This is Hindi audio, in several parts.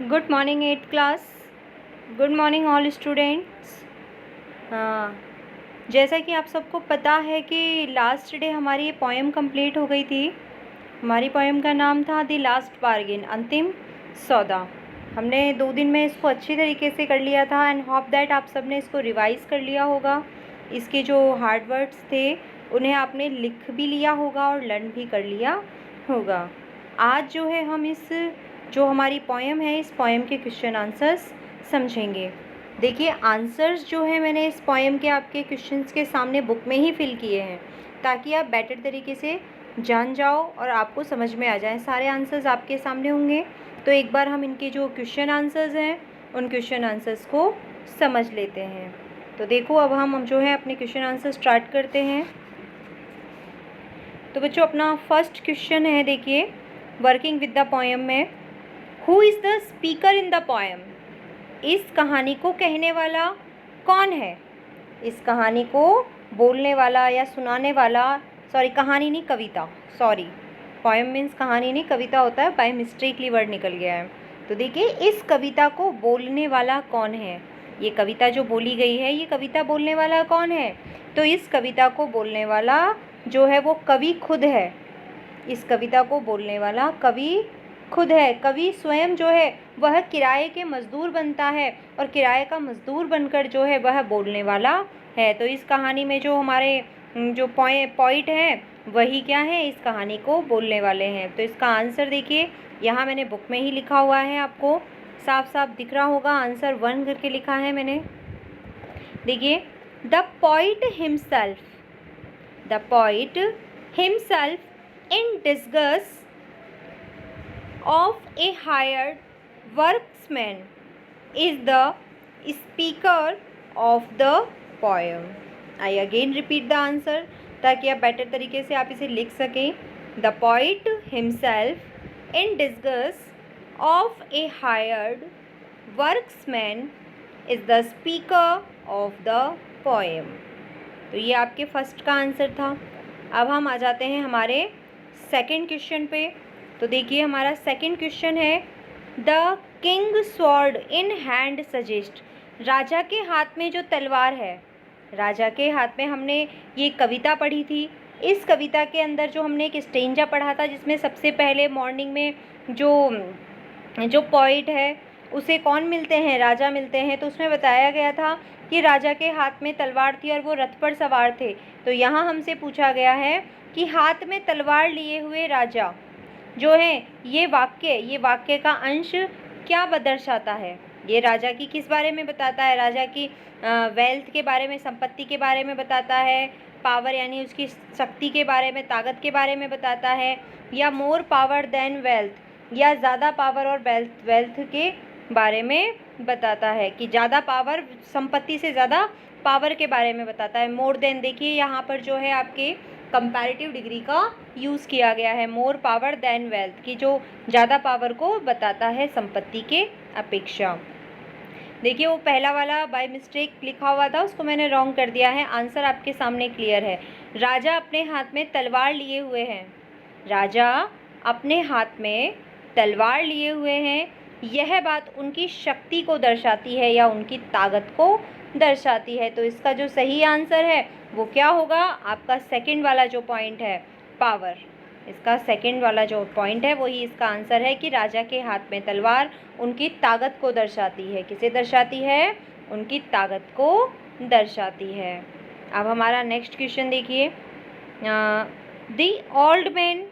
Good morning 8th class. Good morning all students. हाँ, जैसा कि आप सबको पता है कि लास्ट डे हमारी ये पोएम कंप्लीट हो गई थी। हमारी पोएम का नाम था द लास्ट बार्गेन, अंतिम सौदा। हमने 2 दिन में इसको अच्छी तरीके से कर लिया था एंड होप दैट आप सब ने इसको रिवाइज़ कर लिया होगा। इसके जो हार्ड वर्ड्स थे उन्हें आपने लिख भी लिया होगा और लर्न भी कर लिया होगा। आज जो है हम इस जो हमारी पोएम है इस पोएम के क्वेश्चन आंसर्स समझेंगे। देखिए, आंसर्स जो है मैंने इस पोएम के आपके क्वेश्चंस के सामने बुक में ही फिल किए हैं ताकि आप बेटर तरीके से जान जाओ और आपको समझ में आ जाए। सारे आंसर्स आपके सामने होंगे, तो एक बार हम इनके जो क्वेश्चन आंसर्स हैं उन क्वेश्चन आंसर्स को समझ लेते हैं। तो देखो, अब हम जो है अपने क्वेश्चन आंसर स्टार्ट करते हैं। तो बच्चों, अपना फर्स्ट क्वेश्चन है, देखिए, वर्किंग विद द पोएम में, who is the speaker in the poem? इस कहानी को कहने वाला कौन है? इस कहानी को बोलने वाला या सुनाने वाला, सॉरी कहानी नहीं कविता, सॉरी पोएम मीन्स कहानी नहीं कविता होता है, बाय मिस्टेकली वर्ड निकल गया है। तो देखिए, इस कविता को बोलने वाला कौन है? ये कविता जो बोली गई है ये कविता बोलने वाला कौन है? तो इस कविता को बोलने वाला जो है वो कवि खुद है। इस कविता को बोलने वाला कवि खुद है। कवि स्वयं जो है वह किराए के मजदूर बनता है और किराए का मजदूर बनकर जो है वह बोलने वाला है। तो इस कहानी में जो हमारे जो पॉइंट हैं वही क्या है, इस कहानी को बोलने वाले हैं। तो इसका आंसर देखिए, यहाँ मैंने बुक में ही लिखा हुआ है, आपको साफ साफ दिख रहा होगा। आंसर 1 करके लिखा है मैंने। देखिए, the poet himself, the poet himself in disgust of a hired worksman is the speaker of the poem. I again repeat the answer ताकि आप बेटर तरीके से आप इसे लिख सकें। The poet himself in disgust of a hired worksman is the speaker of the poem. तो ये आपके फर्स्ट का आंसर था। अब हम आ जाते हैं हमारे सेकंड क्वेश्चन पे। तो देखिए, हमारा सेकंड क्वेश्चन है, the king sword in hand suggest. राजा के हाथ में जो तलवार है, राजा के हाथ में, हमने ये कविता पढ़ी थी। इस कविता के अंदर जो हमने एक स्टेंजा पढ़ा था जिसमें सबसे पहले मॉर्निंग में जो पॉइट है उसे कौन मिलते हैं? राजा मिलते हैं। तो उसमें बताया गया था कि राजा के हाथ में तलवार थी और वो रथ पर सवार थे। तो यहाँ हमसे पूछा गया है कि हाथ में तलवार लिए हुए राजा जो है, ये वाक्य का अंश क्या दर्शाता है? ये राजा की किस बारे में बताता है? राजा की वेल्थ के बारे में, संपत्ति के बारे में बताता है, पावर यानी उसकी शक्ति के बारे में, ताकत के बारे में बताता है, या मोर पावर देन वेल्थ, या ज़्यादा पावर और वेल्थ के बारे में बताता है, कि ज़्यादा पावर, संपत्ति से ज़्यादा पावर के बारे में बताता है। मोर देन, देखिए यहाँ पर जो है आपके कंपैरेटिव डिग्री का यूज़ किया गया है, मोर पावर देन वेल्थ, की जो ज़्यादा पावर को बताता है संपत्ति के अपेक्षा। देखिए, वो पहला वाला बाय मिस्टेक लिखा हुआ था, उसको मैंने रॉन्ग कर दिया है। आंसर आपके सामने क्लियर है। राजा अपने हाथ में तलवार लिए हुए हैं, राजा अपने हाथ में तलवार लिए हुए हैं। यह बात उनकी शक्ति को दर्शाती है या उनकी ताकत को दर्शाती है। तो इसका जो सही आंसर है वो क्या होगा? आपका सेकंड वाला जो पॉइंट है, पावर। इसका सेकंड वाला जो पॉइंट है वही इसका आंसर है कि राजा के हाथ में तलवार उनकी ताकत को दर्शाती है। किसे दर्शाती है? उनकी ताकत को दर्शाती है। अब हमारा नेक्स्ट क्वेश्चन देखिए, the old man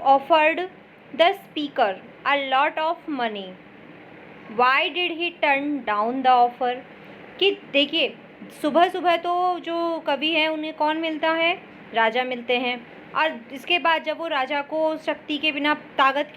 offered the speaker a lot of money, why did he turn down the offer? कि देखिए, सुबह सुबह तो जो कवि हैं उन्हें कौन मिलता है? राजा मिलते हैं। और इसके बाद जब वो राजा को शक्ति के बिना, ताकत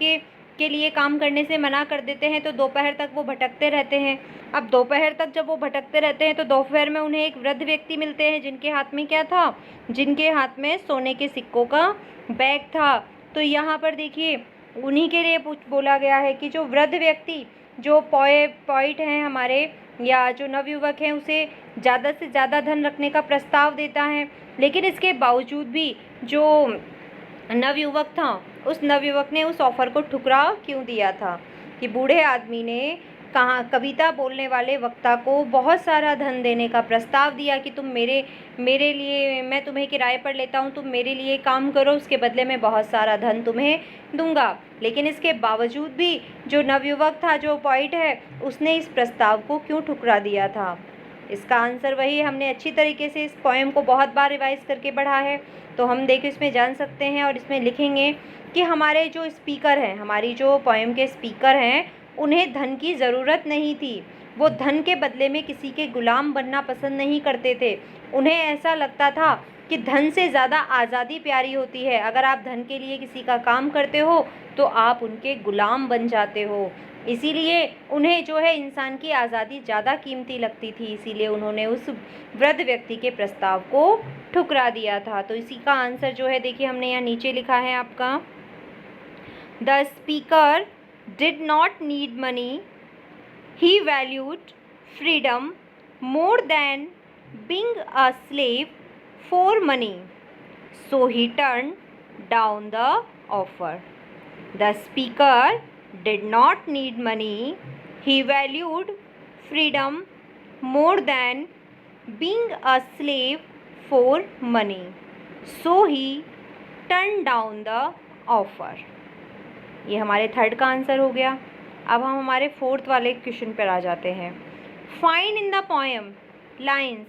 के लिए काम करने से मना कर देते हैं तो दोपहर तक वो भटकते रहते हैं। अब दोपहर तक जब वो भटकते रहते हैं तो दोपहर में उन्हें एक वृद्ध व्यक्ति मिलते हैं जिनके हाथ में क्या था? जिनके हाथ में सोने के सिक्कों का बैग था। तो यहाँ पर देखिए, उन्हीं के लिए बोला गया है कि जो वृद्ध व्यक्ति, जो पॉइट हैं हमारे, या जो नवयुवक हैं, उसे ज़्यादा से ज़्यादा धन रखने का प्रस्ताव देता है। लेकिन इसके बावजूद भी जो नवयुवक था, उस नवयुवक ने उस ऑफ़र को ठुकरा क्यों दिया था? कि बूढ़े आदमी ने कविता बोलने वाले वक्ता को बहुत सारा धन देने का प्रस्ताव दिया कि तुम मेरे लिए, मैं तुम्हें किराए पर लेता हूँ, तुम मेरे लिए काम करो, उसके बदले में बहुत सारा धन तुम्हें दूंगा। लेकिन इसके बावजूद भी जो नवयुवक था, जो पोइट है, उसने इस प्रस्ताव को क्यों ठुकरा दिया था? इसका आंसर वही है। हमने अच्छी तरीके से इस पोएम को बहुत बार रिवाइज करके पढ़ा है, तो हम देखिए इसमें जान सकते हैं और इसमें लिखेंगे कि हमारे जो स्पीकर हैं, हमारी जो पोएम के स्पीकर हैं, उन्हें धन की ज़रूरत नहीं थी। वो धन के बदले में किसी के गुलाम बनना पसंद नहीं करते थे। उन्हें ऐसा लगता था कि धन से ज़्यादा आज़ादी प्यारी होती है। अगर आप धन के लिए किसी का काम करते हो तो आप उनके गुलाम बन जाते हो। इसीलिए उन्हें जो है इंसान की आज़ादी ज़्यादा कीमती लगती थी, इसीलिए उन्होंने उस वृद्ध व्यक्ति के प्रस्ताव को ठुकरा दिया था। तो इसी का आंसर जो है देखिए हमने यहाँ नीचे लिखा है आपका, the speaker did not need money, he valued freedom more than being a slave for money, so he turned down the offer. The speaker did not need money, he valued freedom more than being a slave for money, so he turned down the offer. ये हमारे थर्ड का आंसर हो गया। अब हम हमारे फोर्थ वाले क्वेश्चन पर आ जाते हैं। Find in the poem lines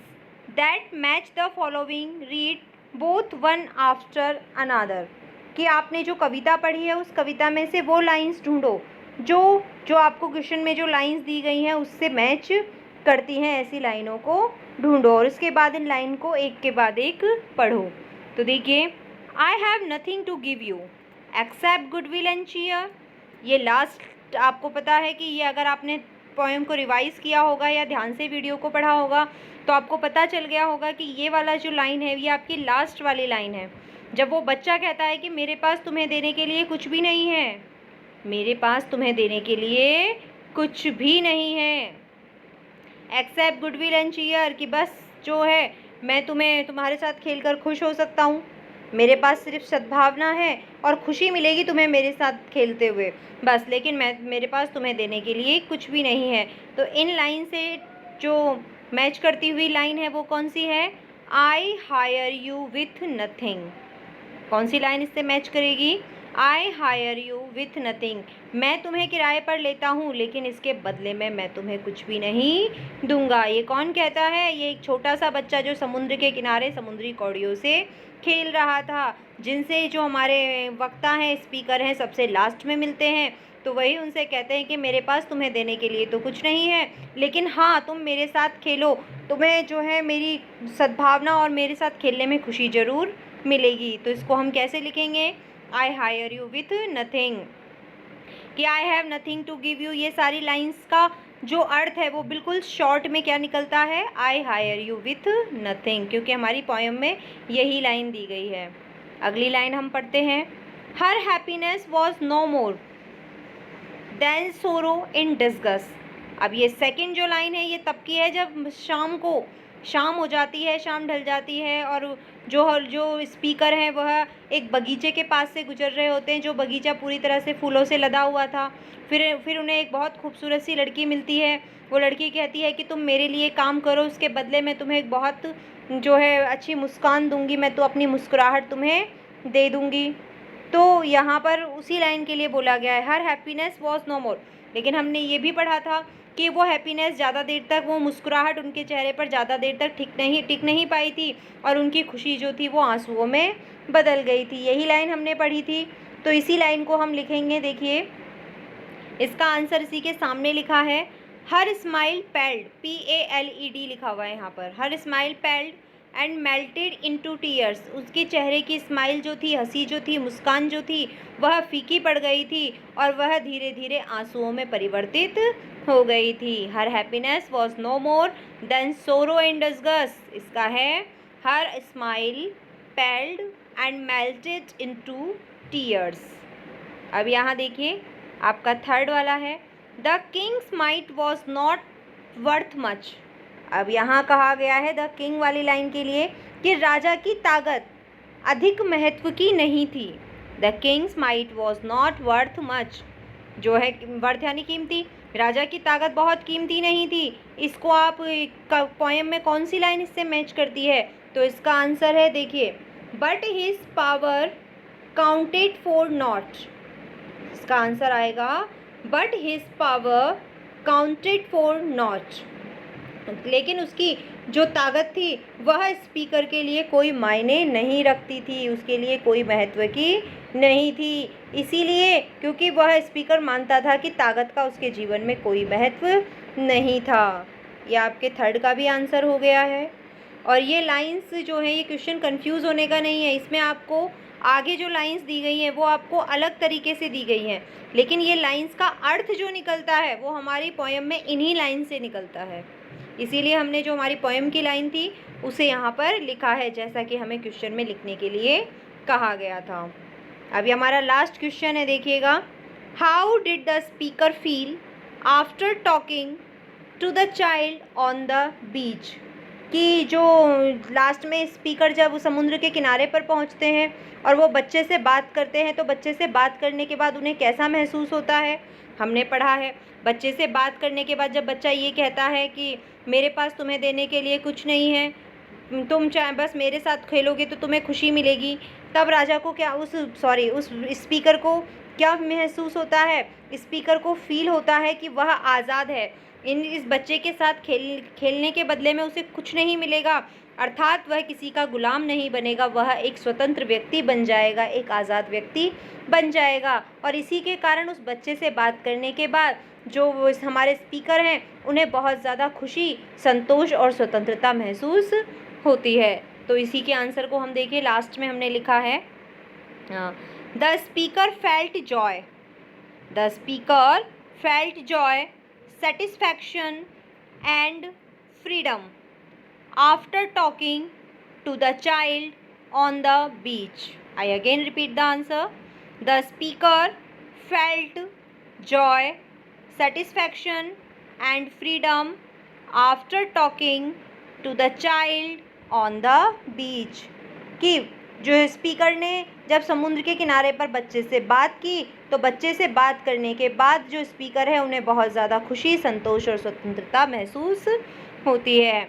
that match the following, read both one after another. कि आपने जो कविता पढ़ी है उस कविता में से वो लाइन्स ढूंढो जो आपको क्वेश्चन में जो लाइन्स दी गई हैं उससे मैच करती हैं, ऐसी लाइनों को ढूंढो और उसके बाद इन लाइन को एक के बाद एक पढ़ो। तो देखिए, I have nothing to give you except goodwill and cheer. ये लास्ट आपको पता है कि ये अगर आपने पोएम को रिवाइज़ किया होगा या ध्यान से वीडियो को पढ़ा होगा तो आपको पता चल गया होगा कि ये वाला जो लाइन है ये आपकी लास्ट वाली लाइन है। जब वो बच्चा कहता है कि मेरे पास तुम्हें देने के लिए कुछ भी नहीं है, मेरे पास तुम्हें देने के लिए कुछ भी नहीं है, एक्सेप्ट गुडविल एंड चीयर, कि बस जो है मैं तुम्हारे साथ खेलकर खुश हो सकता हूँ, मेरे पास सिर्फ सद्भावना है और खुशी मिलेगी तुम्हें मेरे साथ खेलते हुए बस, लेकिन मेरे पास तुम्हें देने के लिए कुछ भी नहीं है। तो इन लाइन से जो मैच करती हुई लाइन है वो कौन सी है? आई हायर यू विथ नथिंग। कौन सी लाइन इससे मैच करेगी? आई हायर यू विथ नथिंग, मैं तुम्हें किराए पर लेता हूँ लेकिन इसके बदले में मैं तुम्हें कुछ भी नहीं दूंगा। ये कौन कहता है? ये एक छोटा सा बच्चा जो समुद्र के किनारे समुद्री कौड़ियों से खेल रहा था, जिनसे जो हमारे वक्ता हैं, स्पीकर हैं, सबसे लास्ट में मिलते हैं। तो वही उनसे कहते हैं कि मेरे पास तुम्हें देने के लिए तो कुछ नहीं है, लेकिन हाँ तुम मेरे साथ खेलो, तुम्हें जो है मेरी सद्भावना और मेरे साथ खेलने में खुशी ज़रूर मिलेगी। तो इसको हम कैसे लिखेंगे? I hire you with nothing, कि I have nothing to give you. ये सारी लाइंस का जो अर्थ है वो बिल्कुल शॉर्ट में क्या निकलता है? आई हायर यू विथ नथिंग, क्योंकि हमारी पोएम में यही लाइन दी गई है। अगली लाइन हम पढ़ते हैं, her happiness was no more than sorrow in disgust. अब ये सेकंड जो लाइन है ये तब की है जब शाम हो जाती है, शाम ढल जाती है और जो स्पीकर हैं वह एक बगीचे के पास से गुजर रहे होते हैं, जो बगीचा पूरी तरह से फूलों से लदा हुआ था। फिर उन्हें एक बहुत खूबसूरत सी लड़की मिलती है। वो लड़की कहती है कि तुम मेरे लिए काम करो, उसके बदले में तुम्हें एक बहुत जो है अच्छी मुस्कान दूंगी, मैं तो अपनी मुस्कुराहट तुम्हें दे दूंगी। तो यहाँ पर उसी लाइन के लिए बोला गया है, हर हैप्पीनेस वॉज नो मोर। लेकिन हमने ये भी पढ़ा था कि वो हैप्पीनेस ज़्यादा देर तक, वो मुस्कुराहट उनके चेहरे पर ज़्यादा देर तक टिक नहीं पाई थी और उनकी खुशी जो थी वो आंसुओं में बदल गई थी। यही लाइन हमने पढ़ी थी। तो इसी लाइन को हम लिखेंगे। देखिए, इसका आंसर इसी के सामने लिखा है, हर स्माइल पेल्ड, PALED लिखा हुआ है यहाँ पर, हर smile paled and melted into tears. उसके चेहरे की स्माइल जो थी, हंसी जो थी, मुस्कान जो थी, वह फीकी पड़ गई थी और वह धीरे धीरे आंसुओं में परिवर्तित हो गई थी। Her happiness was no more than sorrow in disgust. इसका है, her smile paled and melted into tears. अब यहाँ देखिए आपका थर्ड वाला है, the king's might was not worth much. अब यहाँ कहा गया है द किंग वाली लाइन के लिए कि राजा की ताकत अधिक महत्व की नहीं थी। The king's might was not worth much, जो है वर्थ यानी कीमती, राजा की ताकत बहुत कीमती नहीं थी। इसको आप पोएम में कौन सी लाइन इससे मैच करती है? तो इसका आंसर है, देखिए, but his power counted for not. इसका आंसर आएगा but his power counted for not. लेकिन उसकी जो ताकत थी वह स्पीकर के लिए कोई मायने नहीं रखती थी, उसके लिए कोई महत्व की नहीं थी। इसीलिए क्योंकि वह स्पीकर मानता था कि ताकत का उसके जीवन में कोई महत्व नहीं था। यह आपके थर्ड का भी आंसर हो गया है। और ये लाइंस जो है, ये क्वेश्चन कंफ्यूज होने का नहीं है। इसमें आपको आगे जो लाइंस दी गई हैं वो आपको अलग तरीके से दी गई हैं, लेकिन ये लाइंस का अर्थ जो निकलता है वो हमारी पोएम में इन्हीं लाइन से निकलता है। इसीलिए हमने जो हमारी पोएम की लाइन थी उसे यहाँ पर लिखा है, जैसा कि हमें क्वेश्चन में लिखने के लिए कहा गया था। अभी हमारा लास्ट क्वेश्चन है, देखिएगा। How did the speaker feel after talking to the child on the beach? कि जो लास्ट में स्पीकर जब समुद्र के किनारे पर पहुंचते हैं और वो बच्चे से बात करते हैं, तो बच्चे से बात करने के बाद उन्हें कैसा महसूस होता है? हमने पढ़ा है, बच्चे से बात करने के बाद जब बच्चा ये कहता है कि मेरे पास तुम्हें देने के लिए कुछ नहीं है, तुम चाहे बस मेरे साथ खेलोगे तो तुम्हें खुशी मिलेगी, तब राजा को क्या उस स्पीकर को क्या महसूस होता है? स्पीकर को फील होता है कि वह आज़ाद है। इस बच्चे के साथ खेलने के बदले में उसे कुछ नहीं मिलेगा, अर्थात वह किसी का गुलाम नहीं बनेगा, वह एक स्वतंत्र व्यक्ति बन जाएगा, एक आज़ाद व्यक्ति बन जाएगा। और इसी के कारण उस बच्चे से बात करने के बाद जो हमारे स्पीकर हैं उन्हें बहुत ज़्यादा खुशी, संतोष और स्वतंत्रता महसूस होती है। तो इसी के आंसर को हम देखिए, लास्ट में हमने लिखा है, the speaker felt Joy, the speaker felt Joy, satisfaction and freedom after talking to the child on the beach. I again repeat the answer. The speaker felt joy, satisfaction and freedom after talking to the child on the beach. कि जो स्पीकर ने जब समुद्र के किनारे पर बच्चे से बात की, तो बच्चे से बात करने के बाद जो स्पीकर है उन्हें बहुत ज़्यादा खुशी, संतोष और स्वतंत्रता महसूस होती है।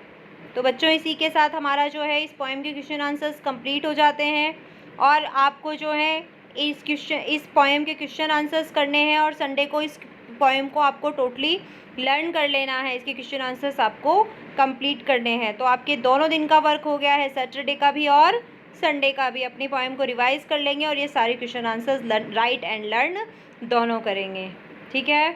तो बच्चों, इसी के साथ हमारा जो है इस पोएम के क्वेश्चन आंसर्स कंप्लीट हो जाते हैं। और आपको जो है इस पोएम के क्वेश्चन आंसर्स करने हैं और संडे को इस पोएम को आपको टोटली लर्न कर लेना है। इसके क्वेश्चन आंसर्स आपको कंप्लीट करने हैं। तो आपके दोनों दिन का वर्क हो गया है, सैटरडे का भी और संडे का भी। अपनी पोएम को रिवाइज कर लेंगे और ये सारे question answers right and learn दोनों करेंगे। ठीक है।